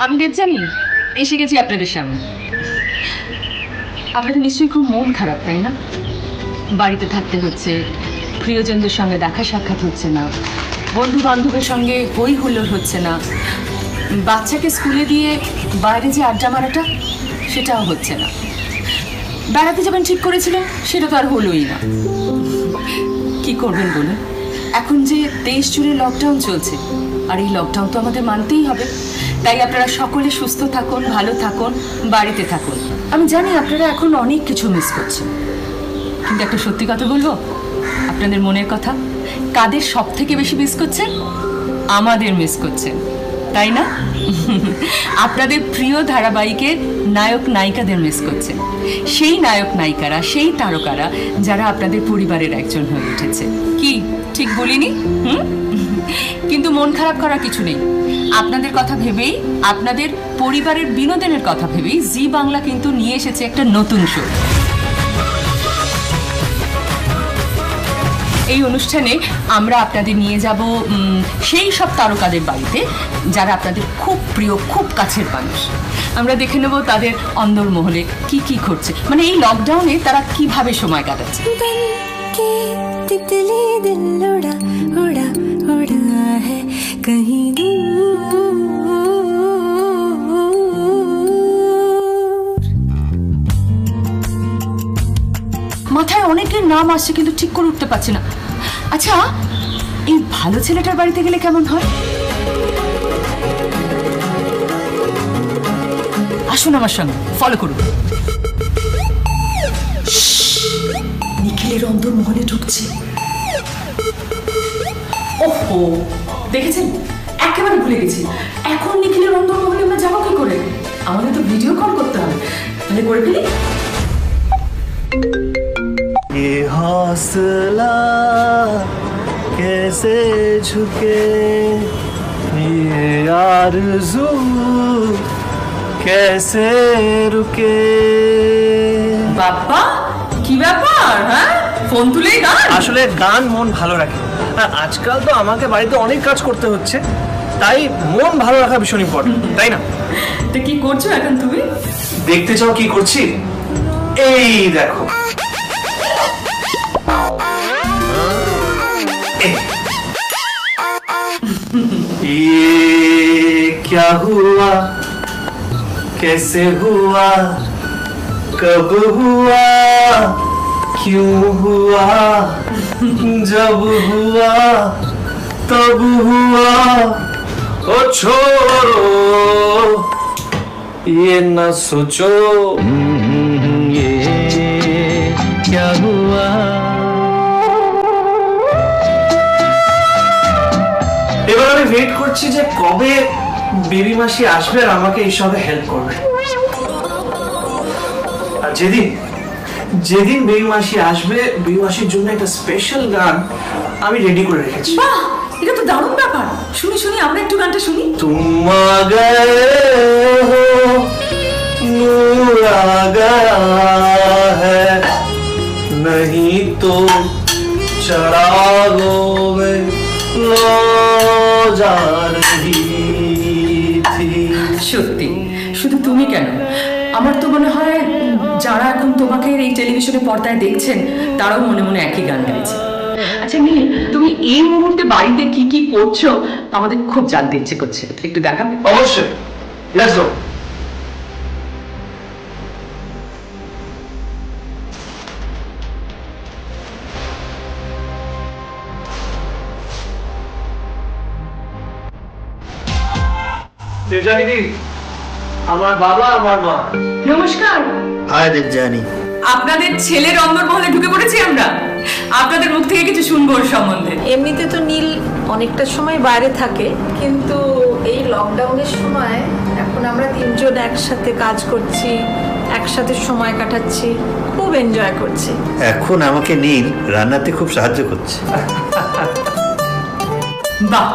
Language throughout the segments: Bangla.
আমি দেবযানী এসে গেছি আপনাদের সামনে। আপনাদের নিশ্চয়ই খুব মন খারাপ, তাই না? বাড়িতে থাকতে হচ্ছে, প্রিয়জনদের সঙ্গে দেখা সাক্ষাৎ হচ্ছে না, বন্ধু বান্ধবের সঙ্গে হই হুল্লোড় হচ্ছে না, বাচ্চাকে স্কুলে দিয়ে বাইরে যে আড্ডা মারাটা সেটাও হচ্ছে না, বেড়াতে যাবেন ঠিক করেছিলেন সেটা তো আর হলোই না। কি করবেন বলুন? এখন যে দেশ জুড়ে লকডাউন চলছে, আর এই লকডাউন তো আমাদের মানতেই হবে। তাই আপনারা সকলে সুস্থ থাকুন, ভালো থাকুন, বাড়িতে থাকুন। আমি জানি আপনারা এখন অনেক কিছু মিস করছেন, কিন্তু একটা সত্যি কথা বলবো, আপনাদের মনের কথা, কাদের সব থেকে বেশি মিস করছেন? আমাদের মিস করছেন, তাই না? আপনাদের প্রিয় ধারাবাহিকের নায়ক নায়িকাদের মিস করছেন, সেই নায়ক নায়িকারা, সেই তারকারা যারা আপনাদের পরিবারের একজন হয়ে উঠেছে। কি ঠিক বলিনি? কিন্তু মন খারাপ করার কিছু নেই। আপনাদের কথা ভেবেই, আপনাদের পরিবারের বিনোদনের কথা ভেবেই জি বাংলা কিন্তু নিয়ে এসেছে একটা নতুন শো। এই অনুষ্ঠানে আমরা আপনাদের নিয়ে যাব সেই সব তারকাদের বাড়িতে যারা আপনাদের খুব প্রিয়, খুব কাছের মানুষ। আমরা দেখে নেব তাদের অন্দরমহলে কি কি ঘটছে, মানে এই লকডাউনে তারা কিভাবে সময় কাটাচ্ছে। মাথায় অনেকের নাম আসছে কিন্তু ঠিক করে উঠতে পারছি না। আচ্ছা, এই ভালো ছেলেটার বাড়িতে গেলে কেমন হয়? আসুন আমার সঙ্গে, ফলো করুন। নিখিলের অন্দরমহলে ঢুকছে। ওহো, দেখেছেন? একেবারে ভুলে গেছি। এখন নিখিলের অন্দরমহলে আমরা যাবো কি করে? আমাদের তো ভিডিও কল করতে হবে। তাহলে করে ফেলি। ये हौसला कैसे झुके, ये आरज़ू कैसे रुके। বাবা, কি ব্যাপার? হ্যাঁ, ফোন তুলেই গান? আসলে গান মন ভালো রাখে, আর আজকাল তো আমাকে বাড়িতে অনেক কাজ করতে হচ্ছে, তাই মন ভালো রাখা ভীষণ ইম্পর্টেন্ট, তাই না? তো কি করছো এখন তুমি? দেখতে চাও কি করছি? এই দেখো, ये क्या हुआ, कैसे हुआ, कब हुआ, क्यों हुआ, जब हुआ तब हुआ, ओ छोड़ो ये न सोचो, ये क्या हुआ। এবার আমি ওয়েট করছি যে কবে বেবি মাসি আসবে আর আমাকে এইসবে হেল্প করবে। আর যেদিন বেবি মাসি আসবে, বেবি মাসির জন্য একটা স্পেশাল গান আমি রেডি করে রেখেছি। বাহ, এটা তো দারুণ ব্যাপার। শুনি শুনি, আমরা একটু গানটা শুনি। তুম আ গয়ে হো, নূর আ গয়া হ্যায়, नहीं तो चिरागों में लो जा रही थी। সত্যি, শুধু তুমি কেন, আমার তো মনে হয় যারা এখন তোমাকে এই টেলিভিশনে পর্দায় দেখছেন তারাও মনে মনে একই গান গাইছে। আচ্ছা নীল, তুমি এই মুহূর্তে বাড়িতে কি কি করছো আমাদের খুব জানতে ইচ্ছে করছে, একটু দেখাবে? অবশ্যই, লেটস গো। দেবযানী দি, আমার বাবা, আমার মা। নমস্কার। হাই দেবযানী। আপনাদের ছেলের অন্দরমহলে ঢুকে পড়েছি আমরা, আপনাদের মুখ থেকে কিছু শুনবো ওর সম্বন্ধে। এমনিতে তো নীল অনেকটা সময় বাইরে থাকে, কিন্তু এই লকডাউনের সময় এখন আমরা তিনজন একসাথে কাজ করছি, একসাথে সময় কাটাচ্ছি, খুব এনজয় করছি। এখন আমাকে নীল রান্নাতে খুব সাহায্য করছে। বাহ।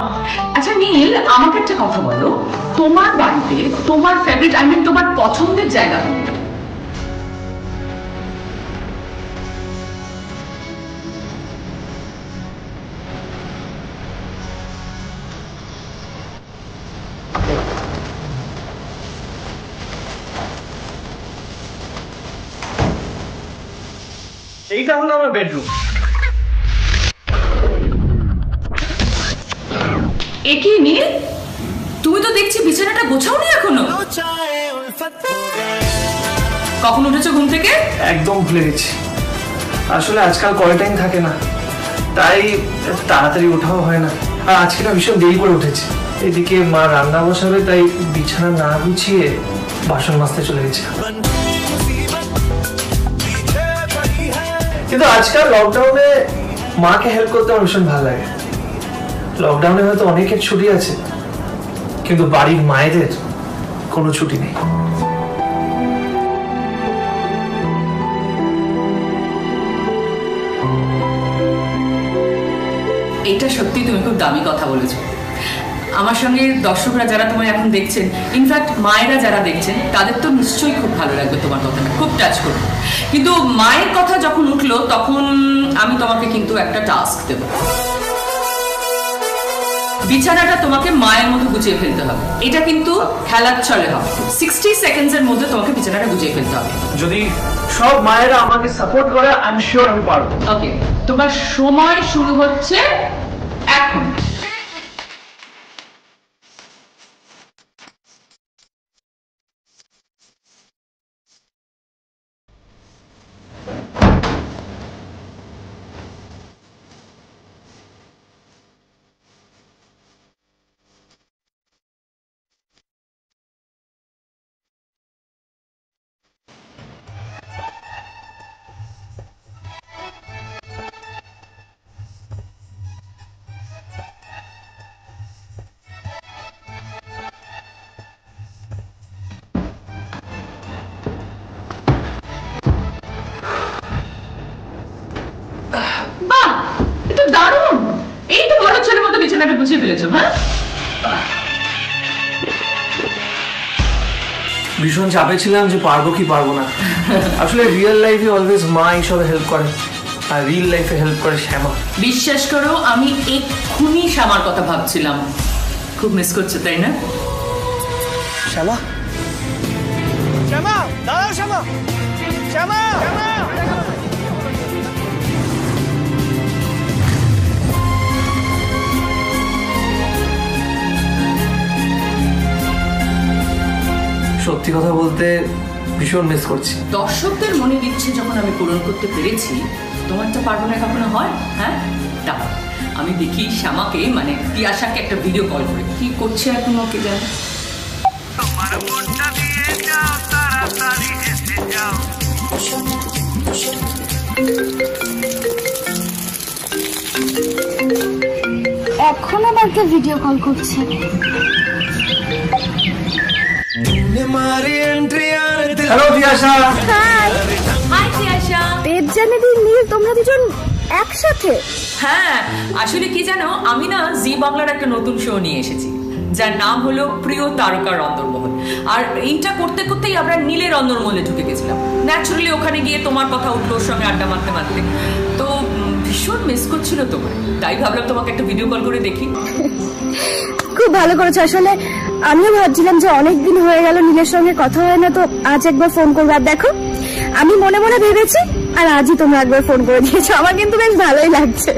আচ্ছা নীল, আমাকে একটা কথা বলো, তোমার বাড়িতে তোমার ফেভারিট, আই মিন তোমার পছন্দের জায়গা কোনটা? এইটা হলো আমার বেডরুম। একি নীল, তুমি তো দেখছি বিছানাটা গোছাওনি এখনো। কখন উঠেছো ঘুম থেকে? একদম ভুলে গেছি, আসলে আজকাল কোয়ারেন্টাইন থাকে না, তাই তাড়াতাড়ি ওঠাও হয় না। আর আজকে না ভীষণ দেরি করে উঠেছে। এদিকে মা রান্না বসাবে, তাই বিছানা না গুছিয়ে বাসন মাজতে চলে গেছে। কিন্তু আজকাল লকডাউনে মাকে হেল্প করতে আমার ভীষণ ভালো লাগে। লকডাউনে হয়তো অনেকের ছুটি আছে, কিন্তু বাড়ির মায়েদের কোনো ছুটি নেই। এটা সত্যি তুমি খুব দামি কথা বলেছো। আমার সঙ্গে দর্শকরা যারা তোমায় এখন দেখছেন, ইনফ্যাক্ট মায়েরা যারা দেখছেন, তাদের তো নিশ্চয়ই খুব ভালো লাগবে তোমার কথাটা, খুব টাচ করবে। কিন্তু মায়ের কথা যখন উঠলো তখন আমি তোমাকে কিন্তু একটা টাস্ক দেব। বিছানাটা তোমাকে মায়ের মতো গুছিয়ে ফেলতে হবে। এটা কিন্তু খেলার ছলে হবে। 60 সেকেন্ডসের মধ্যে তোমাকে বিছানাটা গুছিয়ে ফেলতে হবে। যদি সব মায়েরা আমাকে সাপোর্ট করে, আই এম শিওর আমি পারবো। ওকে, তোমার সময় শুরু হচ্ছে এখন। বাহ, এটা দারুণ। এই তো ভালো ছেলের মতো বিছানাটা গুছিয়ে ফেলেছো। হ্যাঁ, ভীষণ চাপে ছিলাম যে পারবো কি পারবো না। আসলে রিয়েল লাইফে অলওয়েজ মা এইসবে হেল্প করে, আর রিয়েল লাইফে হেল্প করে শ্যামা। বিশ্বাস করো, আমি এক্ষুনি শ্যামার কথা ভাবছিলাম। খুব মিস করছো তাই না? শ্যামা, শ্যামা, দাঁড়াও শ্যামা, শ্যামা, সত্যি কথা বলতে ভীষণ মিস করছি। দর্শকদের মনে ইচ্ছে যখন আমি পূরণ করতে পেরেছি, তোমারটা পারবো না কখনো হয়? হ্যাঁ, দাঁড়াও আমি দেখি শ্যামাকে, মানে তিয়াশাকে একটা ভিডিও কল করে। কি করছে এখন ওকে জানি। এখন আবার কে ভিডিও কল করছে? Hello Tiyasha. Hi hi Tiyasha. Debjani Neel, তোমরা দুজন একসাথে? হ্যাঁ, আসলে কি জানো, আমি না জি বাংলার একটা নতুন শো নিয়ে এসেছি, যার নাম হলো প্রিয় তারকার অন্দরমহল। আর এইটা করতে করতেই আমরা নীলের অন্দরমহলে ঢুকে গেছিলাম। ন্যাচারালি ওখানে গিয়ে তোমার কথা উঠলো, ওর সঙ্গে আড্ডা মারতে মারতে। তো ভীষণ মিস করছিল তোমার, তাই ভাবলাম তোমাকে একটা ভিডিও কল করে দেখি। খুব ভালো করেছো। আসলে আমিও ভাবছিলাম যে অনেকদিন হয়ে গেল নীলের সঙ্গে কথা হয় না, তো আজ একবার ফোন করবো। আর দেখো, আমি মনে মনে ভেবেছি, আর আজই তোমরা একবার ফোন করে দিয়েছো। আমার কিন্তু বেশ ভালোই লাগছে।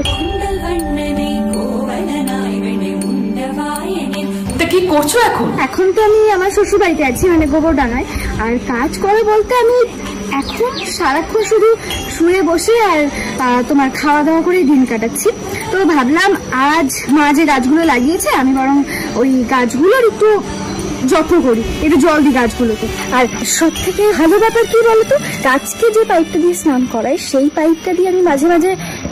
তা কি করছো এখন? এখন তো আমি আমার শ্বশুর বাড়িতে আছি, মানে গোবরডাঙ্গায়। আর কাজ করে বলতে আমি এখন সারাক্ষণ শুধু শুয়ে বসে আর তোমার খাওয়া দাওয়া করে দিন কাটাচ্ছি। তো ভাবলাম আজ মা যে গাছগুলো লাগিয়েছে, আমি বরং ওই গাছগুলোর একটু যত্ন করি, একটু জল দিই গাছগুলোতে। আর সব থেকে ভালো ব্যাপার কি বলতো, গাছকে যে পাইপটা দিয়ে স্নান করায়, সেই পাইপটা দিয়ে আমি মাঝে মাঝে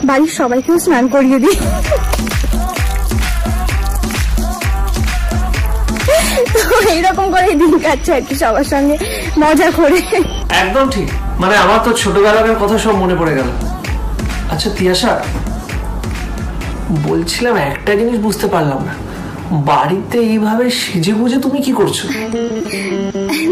বাড়ির সবাইকেও স্নান করিয়ে দিই। তো এইরকম করে দিন কাটছে আর কি, সবার সঙ্গে মজা করে। একদম ঠিক, মানে আমার তো ছোটবেলার কথা সব মনে পড়ে গেল। আচ্ছা তিয়াশা, বলছিলাম একটা জিনিস বুঝতে পারলাম না, বাড়িতে এইভাবে সেজে গুজে তুমি কি করছো?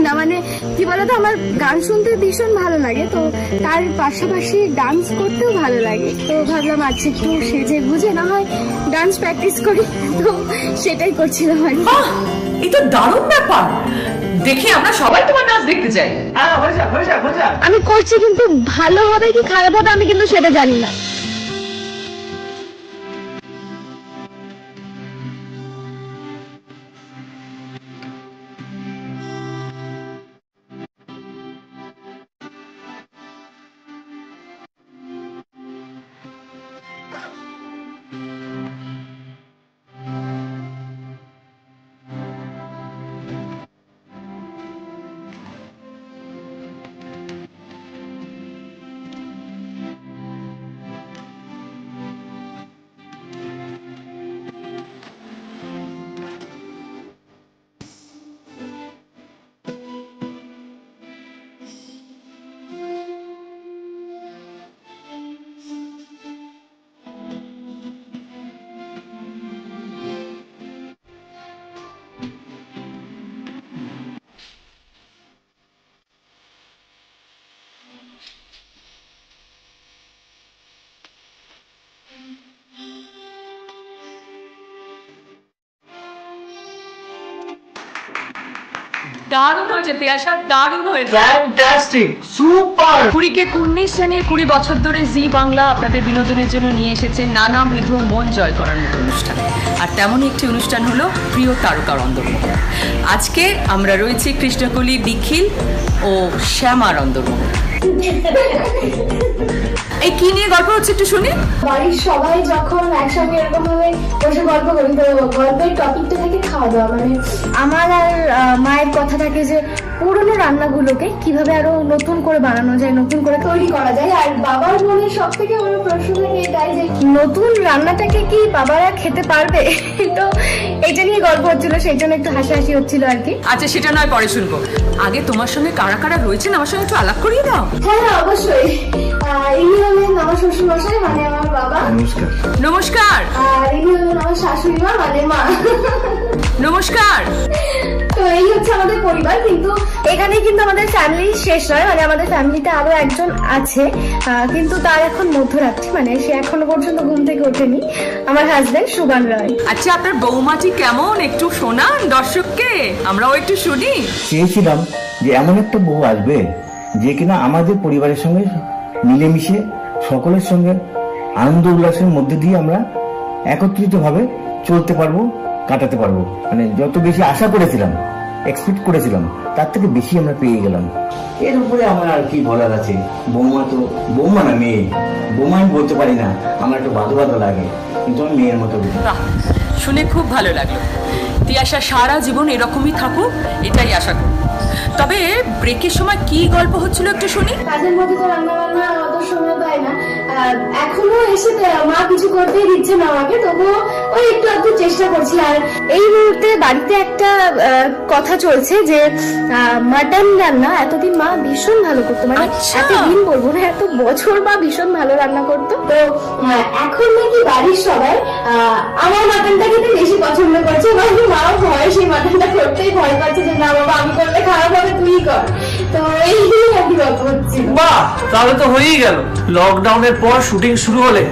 না মানে কি বলতো, আমার গান শুনতে ভীষণ ভালো লাগে, তো তার পাশাপাশি ডান্স করতেও ভালো লাগে। তো ভাবলাম আজ একটু সেজে গুজে না হয় ডান্স প্র্যাকটিস করি, তো সেটাই করছিলাম আর কি। এটা দারুণ ব্যাপার। দেখি আমরা সবাই তোমার নাচ দেখতে চাই। আমি করছি, কিন্তু ভালো হবে কি খারাপ হবে আমি কিন্তু সেটা জানি না। দারুণ হয়েছে তিয়াশা, দারুণ হয়েছে, ফ্যান্টাস্টিক, সুপার। 20-19 শ্রেণীর 20 বছর ধরে জি বাংলা আপনাদের বিনোদনের জন্য নিয়ে এসেছে নানাবিধ মন জয় করার মতো অনুষ্ঠান। আর তেমনই একটি অনুষ্ঠান হলো প্রিয় তারকার অন্দরমহল। আজকে আমরা রয়েছি কৃষ্ণকলি, নিখিল ও শ্যামার অন্দরমহল। এই কি নিয়ে গল্প হচ্ছে একটু শুনি। বাড়ির সবাই যখন একসঙ্গে এরকম ভাবে বসে গল্প করি, তো গল্পের টপিকটা থেকে খাওয়া দাওয়া, মানে আমার আর মায়ের কথা থাকে যে পুরোনো রান্নাগুলোকে কিভাবে আরো নতুন করে বানানো যায়, নতুন করে তৈরি করা যায়। আর বাবার মনে সব থেকে বড় প্রশ্ন থাকে এটাই যে নতুন রান্নাটাকে কি বাবারা খেতে পারবে। তো এটা নিয়ে গল্প হচ্ছিল, সেই জন্য একটু হাসাহাসি হচ্ছিল আর কি। আচ্ছা সেটা নয় পরে শুনবো, আগে তোমার সঙ্গে কারা কারা রয়েছেন আমার সঙ্গে একটু আলাপ করিয়ে দাও। হ্যাঁ অবশ্যই। ইনি হলেন আমার শ্বশুর মশাই, মানে আমার বাবা। নমস্কার। নমস্কার। আর ইনি হলেন আমার শাশুড়ি মা, মানে মা। নমস্কার। তো এই হচ্ছে আমাদের পরিবার, কিন্তু এখানে কিন্তু আমাদের ফ্যামিলি শেষ নয়, মানে আমাদের ফ্যামিলিতে আরো একজন আছে, কিন্তু তার এখন মধ্যরাত্রি, মানে সে এখনো পর্যন্ত ঘুম থেকে ওঠেনি। আমার হাজবেন্ড সুবান রায়। আচ্ছা আপনার বৌমাটি কেমন একটু শোনান দর্শককে, আমরাও একটু শুনি। চেয়েছিলাম যে এমন একটা বউ আসবে যে কিনা আমাদের পরিবারের সঙ্গে মিলেমিশে সকলের সঙ্গে আনন্দ উল্লাসের মধ্যে দিয়ে আমরা একত্রিত ভাবে চলতে পারবো, কাটাতে পারবো। মানে যত বেশি আশা করেছিলাম, এক্সপেক্ট করেছিলাম, তার থেকে বেশি আমরা পেয়ে গেলাম। এর উপরে আমার আর কি বলার আছে। বৌমা তো বৌমা না, মেয়ে। বৌমা আমি বলতে পারি না, আমার একটু বাধো বাধো লাগে, কিন্তু আমি মেয়ের মতো বুঝি। বাহ, শুনে খুব ভালো লাগলো। তিয়াশা সারা জীবন এরকমই থাকুক এটাই আশা করি। তবে ব্রেকের সময় কি গল্প হচ্ছিল একটু শুনি। কাজের মধ্যে তো রান্না বান্না অত সময় পায় না, এখনো এসে মা কিছু করতেই দিচ্ছে না আমাকে, তবুও ওই একটু একটু চেষ্টা করছি। আর এই মুহূর্তে বাড়িতে একটা কথা চলছে যে মাটন রান্না এতদিন মা ভীষণ ভালো করতো, মানে আচ্ছা। এতদিন বলবো না, এত বছর মা ভীষণ ভালো রান্না করতো। তো এখন নাকি বাড়ির সবাই আমার মাটনটা খেতে বেশি পছন্দ করছে, এবং মাও ভয় সেই মাটনটা করতেই ভয় পাচ্ছে যে না বাবা আমি করলে খারাপ হবে, তুই কর। তো এই আর কি গল্প হচ্ছিল। বাহ, তাহলে তো হয়েই গেল। লকডাউনের পর শুটিং শুরু হলে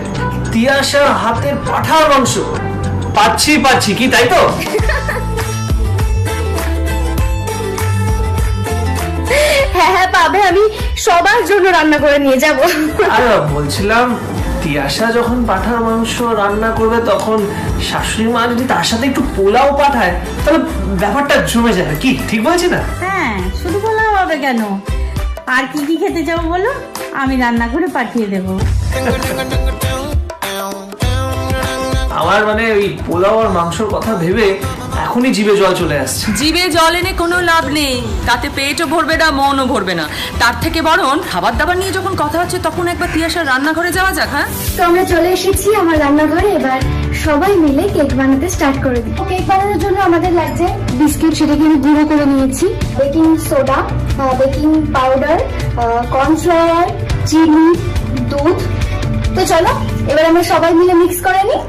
তিয়াশার হাতের পাঁঠার মাংস পাচ্ছি কি, তাই তো? হ্যাঁ হ্যাঁ পাবে, আমি সবার জন্য রান্না করে নিয়ে যাব। আর বলছিলাম তিয়াশা যখন পাঁঠার মাংস রান্না করবে তখন শাশুড়ি মা যদি তার সাথে একটু পোলাও পাঠায় তাহলে ব্যাপারটা জমে যাবে। কি ঠিক বলছি না? হ্যাঁ, শুধু পোলাও হবে কেন, আর কি কি খেতে চাও বলো, আমি রান্না করে পাঠিয়ে দেবো। আমার মানে ওই পোলাও আর মাংসর কথা ভেবে এখনই জিভে জল চলে আসছে। জিভে জল এনে কোনো লাভ নেই, তাতে পেটও ভরবে না, মনও ভরবে না। তার থেকে বরং খাবার দাবার নিয়ে যখন কথা হচ্ছে তখন একবার তিয়াশার রান্নাঘরে যাওয়া যাক। হ্যাঁ, তো আমরা চলে এসেছি আমার রান্নাঘরে, এবার সবাই মিলে কেক বানাতে স্টার্ট করে দিই। কেক বানানোর জন্য আমাদের লাগছে বিস্কিট, সেটাকে আমি গুঁড়ো করে নিয়েছি, baking soda, baking powder, cornflour, চিনি, দুধ। তো চলো এবার আমরা সবাই মিলে মিক্স করে নিই।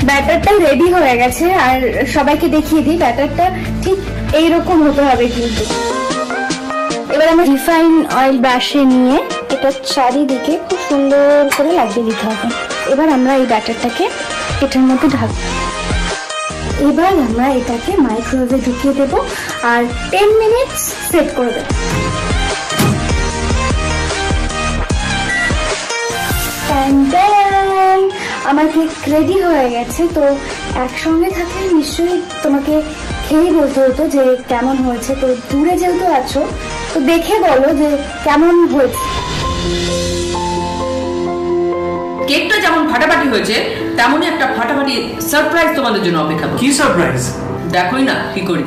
ব্যাটারটা রেডি হয়ে গেছে, আর সবাইকে দেখিয়ে দিই ব্যাটারটা ঠিক এইরকম হতে হবে। কিন্তু এবার আমরা রিফাইন অয়েল ব্রাশে নিয়ে এটা চারিদিকে খুব সুন্দর করে লাগিয়ে দিতে হবে। এবার আমরা এই ব্যাটারটাকে এটার মধ্যে ঢালব। এবার আমরা এটাকে মাইক্রোওয়েভে ঢুকিয়ে দেবো আর 10 মিনিটস সেট করে দেবো। আমার কেক রেডি হয়ে গেছে। তো একসঙ্গে থাকলে নিশ্চয়ই তোমাকে খেয়েই বলতে হতো যে কেমন হয়েছে। তো দূরে যেহেতু আছো তো দেখে বলো যে কেমন হয়েছে। কেকটা যেমন ফাটাফাটি হয়েছে তেমনই একটা ফাটাফাটি সারপ্রাইজ তোমাদের জন্য অপেক্ষা করছে। কি সারপ্রাইজ? দেখোই না কি করি।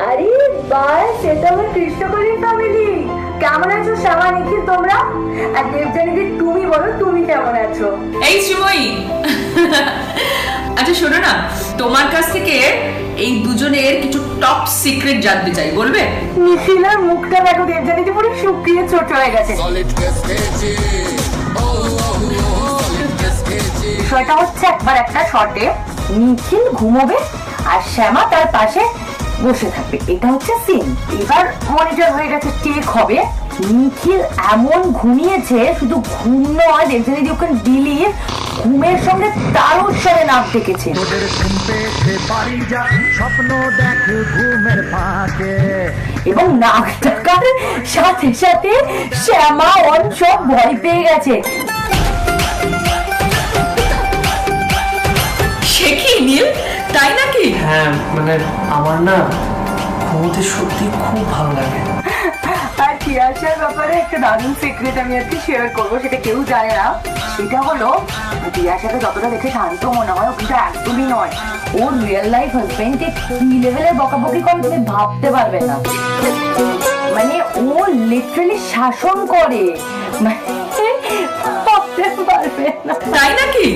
আরে বাস, এটা আমার কৃষ্ণকলির ফ্যামিলি। কেমন আছো শ্যামা, নিখিল তোমরা? আর দেবজানীদি তুমি বলো তুমি কেমন আছো? এই শ্রীময়ী, আচ্ছা শোনো না, তোমার কাছ থেকে এই দুজনের কিছু টপ সিক্রেট জানতে চাই, বলবে? নিখিলের মুখটা দেখো দেবজানীদি, পুরো শুকিয়ে ছোট হয়ে গেছে। বিষয়টা হচ্ছে একবার একটা শটে নিখিল ঘুমোবে আর শ্যামা তার পাশে বসে থাকবে, এটা হচ্ছে সিন। এবার মনিটর হয়ে গেছে, টেক হবে। নিখিল এমন ঘুমিয়েছে, শুধু ঘুম নয়, দেবজানীদি ওখানে দিল্লির ঘুমের সঙ্গে তার উৎসবে নাক ডেকেছে। এবং নাক ডাকার সাথে সাথে শ্যামা সব ভয় পেয়ে গেছে। সে কি নীল, তাই নাকি? হ্যাঁ মানে আমার না ঘুমোতে সত্যি খুব ভালো লাগে। আর তিয়াশার ব্যাপারে একটা দারুণ সিক্রেট আমি আজকে শেয়ার করবো, সেটা কেউ জানে না। সেটা হলো তিয়াশাকে যতটা দেখে শান্ত মনে হয়, ও কিন্তু একদমই নয়। ওর রিয়েল লাইফ হাজবেন্ড কি লেভেলের বকাবকি করে তুমি ভাবতে পারবে না। মানে ও লিটারালি শাসন করে, ভাবতে পারবে না। তাই নাকি?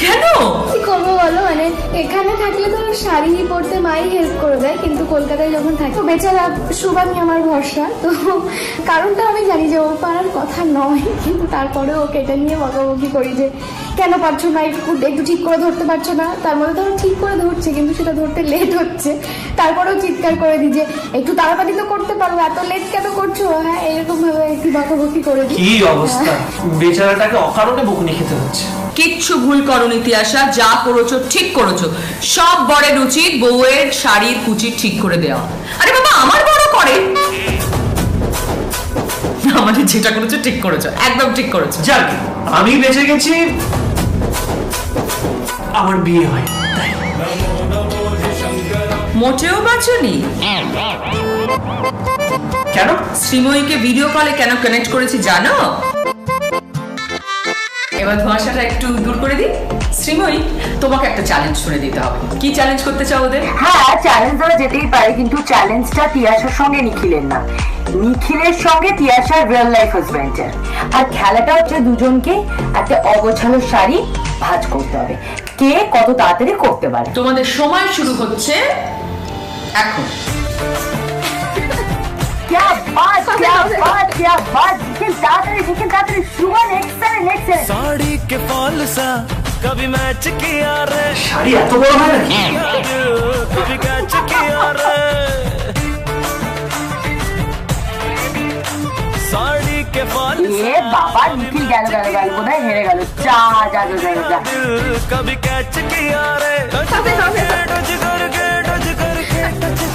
কেন? কি করবো বলো, মানে এখানে থাকলে তো শাড়ি পরতে মাই হেল্প করে দেয়, কিন্তু কলকাতায় যখন থাকি তো বেচারা সুবানি আমার ভরসা। তো কারণটা আমি জানি যে ও পারার কথা নয়, কিন্তু তারপরে ওকে এটা নিয়ে বকাবকি করি যে কেন পারছো না, একটু ঠিক করে ধরতে পারছো না। তার মধ্যে ধরো ঠিক করে ধরছে, কিন্তু সেটা ধরতে লেট হচ্ছে। তারপরেও চিৎকার করে দিই যে একটু তাড়াতাড়ি তো করতে পারো, এত লেট কেন করছো? হ্যাঁ, এরকম ভাবে একটু বকাবকি করে দিই। কি অবস্থা, বেচারাটাকে অকারণে বকুনি খেতে হচ্ছে। কিচ্ছু ভুল করনি তিয়াশা, যা করেছো ঠিক করেছো। সব বরের উচিত বউয়ের শাড়ির কুচি ঠিক করে দেওয়া। আরে বাবা, আমার বড় করে, আমাদের যেটা করেছো ঠিক করেছো, একদম ঠিক করেছো। যাক, আমি বেঁচে গেছি, আমার বিয়ে হয়। মোটেও বাঁচনি। কেন? শ্রীময়ীকে ভিডিও কলে কেন কানেক্ট করেছি জানো? এবার ধোঁয়াশাটা একটু দূর করে দিই। শ্রীময়ী, তোমাকে একটা চ্যালেঞ্জ শুনে দিতে হবে। কি চ্যালেঞ্জ করতে চাও ওদের? হ্যাঁ, চ্যালেঞ্জ দেওয়া যেতেই পারে, কিন্তু চ্যালেঞ্জটা তিয়াশার সঙ্গে নিখিলের না, নিখিলের সঙ্গে তিয়াশার রিয়েল লাইফ হাজবেন্ডের। আর খেলাটা হচ্ছে দুজনকে একটা অগোছালো শাড়ি ভাঁজ করতে হবে, কে কত তাড়াতাড়ি করতে পারে। তোমাদের সময় শুরু হচ্ছে এখন। क्या बात, क्या बात, क्या बात। निखिल तातरी सुबह नेक्स्ट साड़ी के फॉल सा कभी मैच किया रे, শাড়ি এত বড় হয় নাকি? कभी कैच किया रे, साड़ी के फॉल ये बाबा निखिल गल बोधा हेरे गल। जा जा जा जा जा, कभी कैच किया रे, टच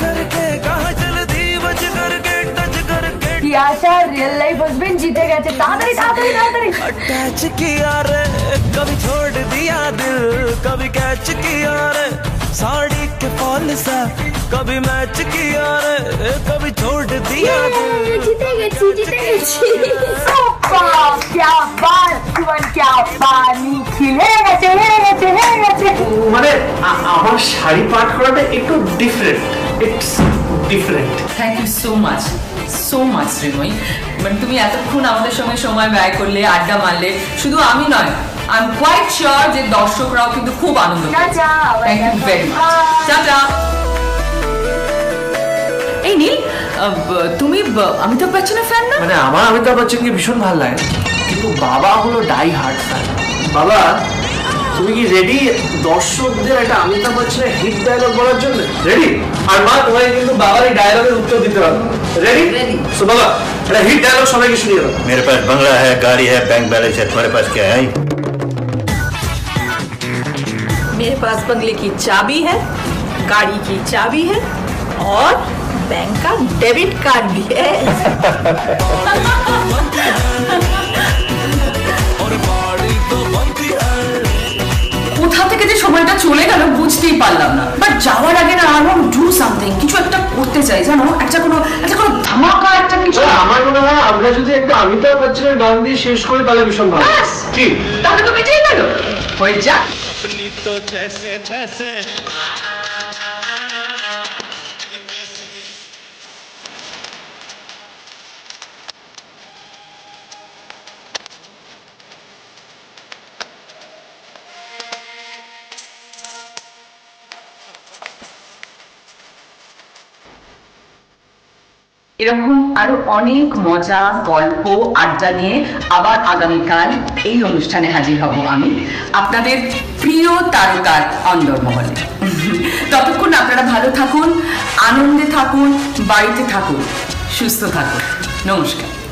करके कहाँ चलती बच करके, टच करके তিয়াশা রিয়েল লাইফ হাজবেন্ড জিতে গেছে। তাড়াতাড়ি तातरी अटैच किया रे, कभी छोड़ दिया दिल, कभी कैच किया रे, साड़ी के फॉल सा कभी मैच किया रे, कभी छोड़ दिया दिल। জিতে গেছি क्या बात सुमन, क्या बात। निखिल হেরে গেছে। মানে আমার শাড়ি পাঠ করাটা একটু different, it's different. Thank you so much Srimoyee. মানে তুমি এতক্ষণ আমাদের সঙ্গে সময় ব্যয় করলে, আড্ডা মারলে, শুধু আমি নয়, আই এম কোয়াইট শিওর যে দর্শকরাও কিন্তু খুব আনন্দ পেয়েছে। Thank you very much. Tata. এই নীল, তুমি অমিতাভ বচ্চনের ফ্যান না? মানে আমার অমিতাভ বচ্চনকে ভীষণ ভালো লাগে, কিন্তু বাবা হলো ডাই হার্ড ফ্যান। বাবা, তুমি কি রেডি দর্শকদের একটা অমিতাভ বচ্চনের হিট ডায়লগ বলার জন্য? রেডি? আর মা, তোমাকে কিন্তু বাবার এই ডায়লগের উত্তর দিতে হবে। রেডি? সো বাবা, এটা হিট ডায়লগ সবাইকে শুনিয়ে দাও। मेरे पास बंगला है, गाड़ी है, बैंक बैलेंस है, तुम्हारे पास क्या है? मेरे पास बंगले की चाबी है, गाड़ी की चाबी है और बैंक का डेबिट कार्ड भी है। কোথা থেকে যে সময়টা চলে গেল বুঝতেই পারলাম না। বাট যাওয়ার আগে না I want to do something, কিছু একটা করতে চাই জানো, একটা কোনো ধামাকা একটা কিছু। আমার মনে হয় আমরা যদি একটা অমিতাভ বচ্চনের গান দিয়ে শেষ করি তাহলে ভীষণ ভালো। ঠিক, তাহলে তো বেঁচেই গেল, হয়ে যাক। तो जैसे जैसे এরকম আরো অনেক মজা গল্প আড্ডা নিয়ে আবার আগামীকাল এই অনুষ্ঠানে হাজির হব আমি, আপনাদের প্রিয় তারকার অন্দরমহলে। ততক্ষণ আপনারা ভালো থাকুন, আনন্দে থাকুন, বাড়িতে থাকুন, সুস্থ থাকুন। নমস্কার।